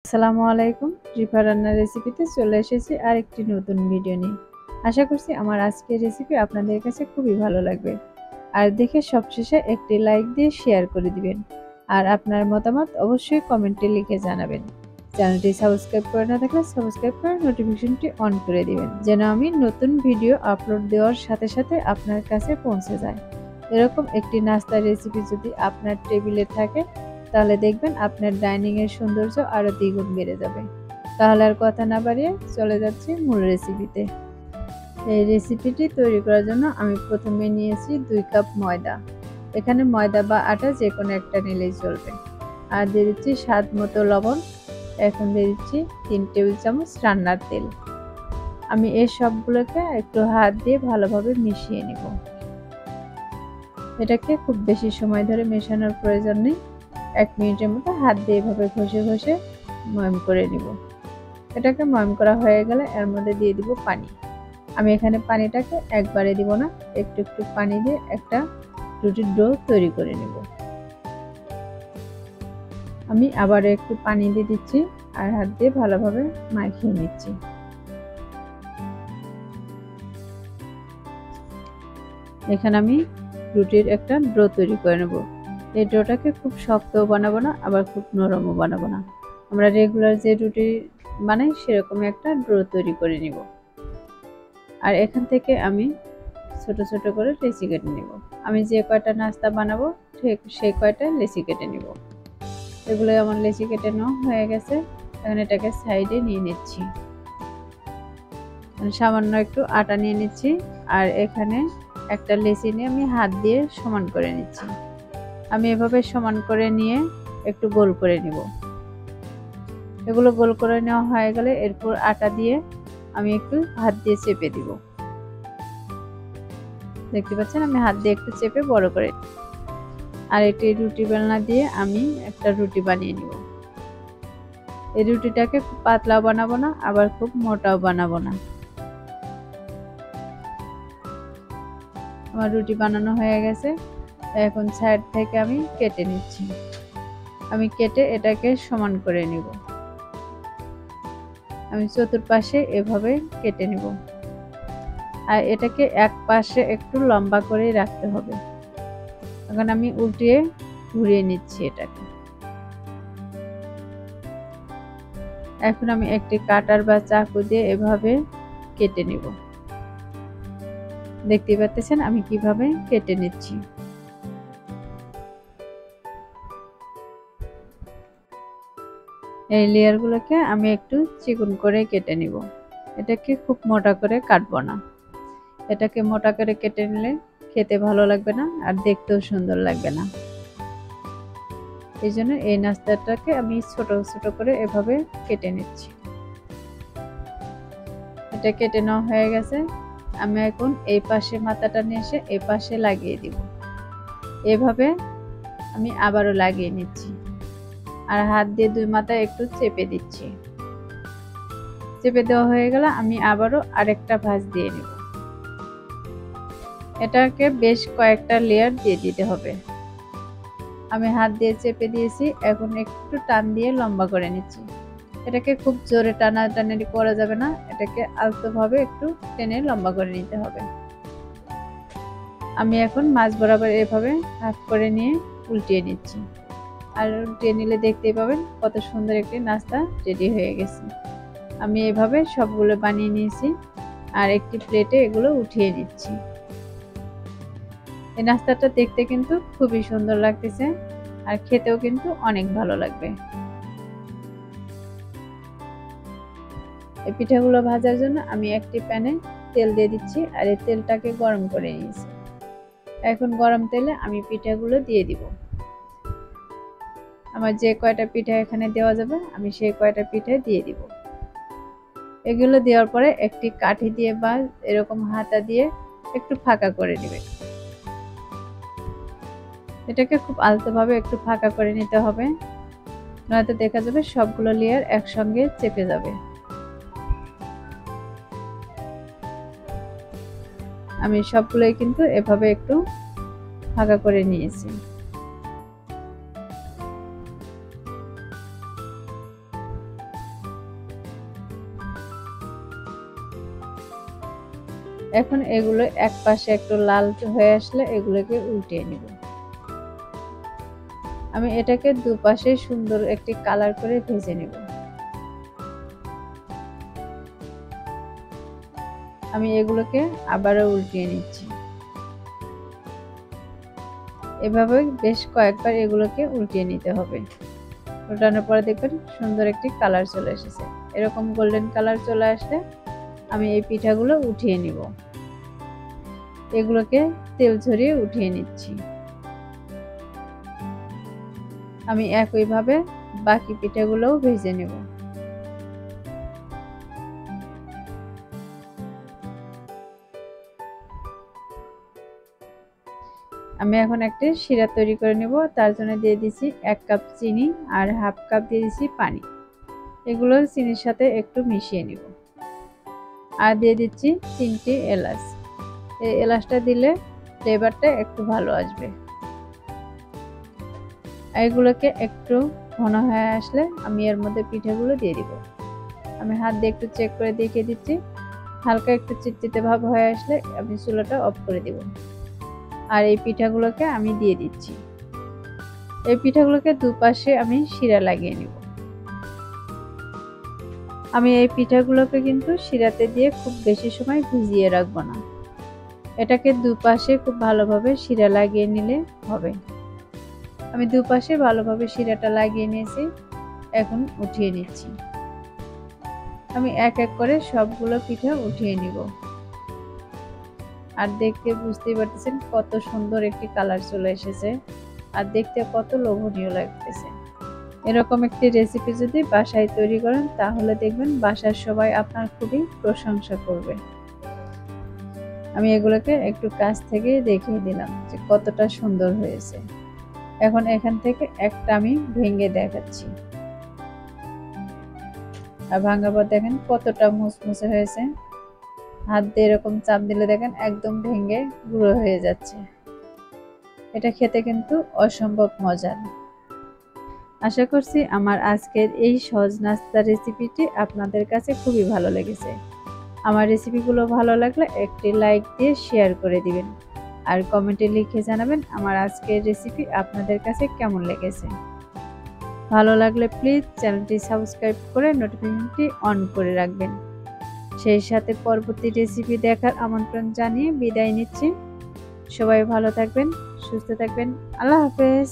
আসসালামু আলাইকুম। রিফা রান্নার রেসিপিতে চলে এসেছি আরেকটি নতুন ভিডিও নিয়ে। আশা করছি আমার আজকের রেসিপি আপনাদের কাছে খুবই ভালো লাগবে। আর দেখে সবশেষে একটি লাইক দিয়ে শেয়ার করে দিবেন। আর আপনার মতামত অবশ্যই কমেন্টে লিখে জানাবেন। চ্যানেলটি সাবস্ক্রাইব করে না থাকলে সাবস্ক্রাইব করে নোটিফিকেশনটি অন করে দিবেন, যেন আমি নতুন ভিডিও আপলোড দেওয়ার সাথে সাথে আপনার কাছে পৌঁছে যায়। এরকম একটি নাস্তার রেসিপি যদি আপনার টেবিলে থাকে, তাহলে দেখবেন আপনার ডাইনিং এর সৌন্দর্য আরো দ্বিগুণ বেড়ে যাবে। তাহলে আর কথা না বাড়িয়ে চলে যাচ্ছি মূল রেসিপিতে। এই রেসিপিটি তৈরি করার জন্য আমি প্রথমে নিয়েছি 2 কাপ ময়দা। এখানে ময়দা বা আটা যে কোনো একটা নিলেই চলবে। আর দিয়ে দিচ্ছি স্বাদ মতো লবণ। এখন দিয়ে দিচ্ছি 3 টেবিল চামচ রান্নার তেল। আমি এই সবগুলোকে একটু হাত দিয়ে ভালোভাবে মিশিয়ে নিব। এটাকে খুব বেশি সময় ধরে মেশানোর প্রয়োজন নেই। 1 মিনিটের মতো হাত দিয়ে এভাবে ঘষে ঘষে ময়ম করে নিব। এটাকে ময়ম করা হয়ে গেলে এর মধ্যে দিয়ে দিব পানি। আমি এখানে পানিটাকে একবারে দিব না, একটু একটু পানি দিয়ে একটা রুটির ডো তৈরি করে নিব। আমি আবার একটু পানি দিয়ে দিচ্ছি আর হাত দিয়ে ভালোভাবে মাখিয়ে নিচ্ছি। এখানে আমি রুটির একটা ডো তৈরি করে নেব। এই ডোটাকে খুব শক্তও বানাবো না, আবার খুব নরমও বানাবো না। আমরা রেগুলার যে রুটি বানাই সেরকমই একটা ডো তৈরি করে নিব। আর এখান থেকে আমি ছোট ছোট করে লেচি কেটে নিব। আমি যে কয়টা নাস্তা বানাবো ঠিক সেই কয়টা লেচি কেটে নিব। এগুলো আমার লেচি কেটে নেওয়া হয়ে গেছে। এখন এটাকে সাইডে নিয়ে নিচ্ছি। সামান্য একটু আটা নিয়ে নিচ্ছি আর এখানে একটা লেচি নিয়ে আমি হাত দিয়ে সমান করে নিচ্ছি। আমি এভাবে সমান করে নিয়ে একটু গোল করে নিব। এগুলো গোল করে নেওয়া হয়ে গেলে এরপর আটা দিয়ে আমি একটু হাত দিয়ে চেপে দিব। দেখতে পাচ্ছেন আমি হাত দিয়ে একটু চেপে বড় করে, আর একটি রুটি বেলনা দিয়ে আমি একটা রুটি বানিয়ে নিব। এই রুটিটাকে খুব পাতলাও বানাবো না, আবার খুব মোটাও বানাবো না। আমার রুটি বানানো হয়ে গেছে। এখন সাইড থেকে আমি কেটে নিচ্ছি। আমি কেটে এটাকে সমান করে নিব। আমি চতুর্পাশে এভাবে কেটে নিব। আর এটাকে এক পাশে একটু লম্বা করে রাখতে হবে। এখন আমি উল্টিয়ে ঘুরিয়ে নিচ্ছি এটাকে। এখন আমি একটি কাটার বা চাকু দিয়ে এভাবে কেটে নিব। দেখতে পাচ্ছেন আমি কিভাবে কেটে নিচ্ছি। এই লেয়ারগুলোকে আমি একটু চিকন করে কেটে নিব। এটাকে খুব মোটা করে কাটবো না। এটাকে মোটা করে কেটে নিলে খেতে ভালো লাগবে না আর দেখতেও সুন্দর লাগবে না। এই জন্য এই নাস্তাটাকে আমি ছোট ছোট করে এভাবে কেটে নিচ্ছি। এটা কেটে নেওয়া হয়ে গেছে। আমি এখন এই পাশে মাথাটা নিয়ে এসে এই পাশে লাগিয়ে দিব। এভাবে আমি আবারও লাগিয়ে নিচ্ছি আর হাত দিয়ে দুই মাথায় একটু চেপে দিচ্ছি। চেপে দেওয়া হয়ে গেলে আমি আবারও আরেকটা ভাঁজ দিয়ে নেব। এটাকে বেশ কয়েকটা লেয়ার দিয়ে দিতে হবে। আমি হাত দিয়ে চেপে দিয়েছি, এখন একটু টান দিয়ে লম্বা করে নিচ্ছি। এটাকে খুব জোরে টানাটানি করা যাবে না, এটাকে আলতোভাবে একটু টেনে লম্বা করে নিতে হবে। আমি এখন মাছ বরাবর এভাবে ভাগ করে নিয়ে উল্টিয়ে নিচ্ছি। আর উল্টিয়ে নিলে দেখতেই পাবেন কত সুন্দর একটি নাস্তা রেডি হয়ে গেছে। আমি এভাবে সবগুলো বানিয়ে নিয়েছি আর একটি প্লেটে এগুলো উঠিয়ে নিচ্ছি। এই নাস্তাটা দেখতে কিন্তু খুবই সুন্দর লাগতেছে আর খেতেও কিন্তু অনেক ভালো লাগবে। এই পিঠাগুলো ভাজার জন্য আমি একটি প্যানে তেল দিয়ে দিচ্ছি আর এই তেলটাকে গরম করে নিয়েছি। এখন গরম তেলে আমি পিঠাগুলো দিয়ে দিব। আমার যে কয়টা পিঠা এখানে দেওয়া যাবে আমি সেই কয়টা পিঠা দিয়ে দিব। এগুলো দেওয়ার পরে একটি কাঠি দিয়ে বা এরকম হাতা দিয়ে একটু ফাঁকা করে নেবে। এটাকে খুব আলতোভাবে একটু ফাঁকা করে নিতে হবে, নয়তো দেখা যাবে সবগুলো লেয়ার একসঙ্গে চেপে যাবে। আমি সবগুলোই কিন্তু এভাবে একটু ফাঁকা করে নিয়েছি। এখন এগুলো এক পাশে একটু লাল হয়ে আসলে এগুলোকে উল্টিয়ে নিব। আমি এটাকে দুপাশে সুন্দর একটি কালার করে ভেজে নেব। আমি এগুলোকে আবারও উল্টিয়ে নিচ্ছি। এভাবে বেশ কয়েকবার এগুলোকে উল্টিয়ে নিতে হবে। উল্টানোর পরে দেখবেন সুন্দর একটি কালার চলে এসেছে। এরকম গোল্ডেন কালার চলে আসলে আমি এই পিঠাগুলো উঠিয়ে নিব। এগুলোকে তেল ঝরিয়ে উঠিয়ে নিচ্ছি। আমি একইভাবে বাকি পিঠাগুলোও ভেজে নেব। আমি এখন একটা শিরা তৈরি করে নেব। তার জন্য দিয়ে দিচ্ছি 1 কাপ চিনি আর হাফ কাপ দিয়ে দিচ্ছি পানি। এগুলো চিনির সাথে একটু মিশিয়ে নেব। আর দিয়ে দিচ্ছি 3টি এলাচ। এই এলাচটা দিলে ফ্লেভারটা একটু ভালো আসবে। এগুলোকে একটু ঘন হয়ে আসলে আমি এর মধ্যে পিঠাগুলো দিয়ে দিব। আমি হাত দিয়ে একটু চেক করে দেখিয়ে দিচ্ছি। হালকা একটু চিটচিটে ভাব হয়ে আসলে আমি চুলাটা অফ করে দিব। আর এই পিঠাগুলোকে আমি দিয়ে দিচ্ছি। এই পিঠাগুলোকে দুপাশে আমি শিরা লাগিয়ে নিব। আমি এই পিঠাগুলোকে কিন্তু শিরাতে দিয়ে খুব বেশি সময় ভিজিয়ে রাখবো না। এটাকে দুপাশে খুব ভালোভাবে শিরা লাগিয়ে নিলে হবে। আমি দুপাশে ভালোভাবে শিরাটা লাগিয়ে নিয়েছি। এখন উঠিয়ে নিচ্ছি। আমি এক এক করে সবগুলো পিঠা উঠিয়ে নিব। আর দেখতে বুঝতেই পারতেছেন কত সুন্দর একটি কালার চলে এসেছে আর দেখতে কত লোভনীয় লাগতেছে। এরকম একটি রেসিপি যদি বাসায় তৈরি করেন তাহলে দেখবেন বাসার সবাই আপনার খুবই প্রশংসা করবে। আমি এগুলোকে একটু কাছ থেকে দেখিয়ে দিলাম যে কতটা সুন্দর হয়েছে। এখন এখান থেকে একটা আমি ভেঙে দেখাচ্ছি। আর ভাঙার পর দেখেন কতটা মুচমুচে হয়েছে। হাত দিয়ে এরকম চাপ দিলে দেখেন একদম ভেঙে গুঁড়ো হয়ে যাচ্ছে। এটা খেতে কিন্তু অসম্ভব মজার। আশা করছি আমার আজকের এই সহজ নাস্তার রেসিপিটি আপনাদের কাছে খুবই ভালো লেগেছে। আমার রেসিপিগুলো ভালো লাগলে একটি লাইক দিয়ে শেয়ার করে দিবেন আর কমেন্টে লিখে জানাবেন আমার আজকের রেসিপি আপনাদের কাছে কেমন লেগেছে। ভালো লাগলে প্লিজ চ্যানেলটি সাবস্ক্রাইব করে নোটিফিকেশনটি অন করে রাখবেন। সেই সাথে পরবর্তী রেসিপি দেখার আমন্ত্রণ জানিয়ে বিদায় নিচ্ছি। সবাই ভালো থাকবেন, সুস্থ থাকবেন। আল্লাহ হাফেজ।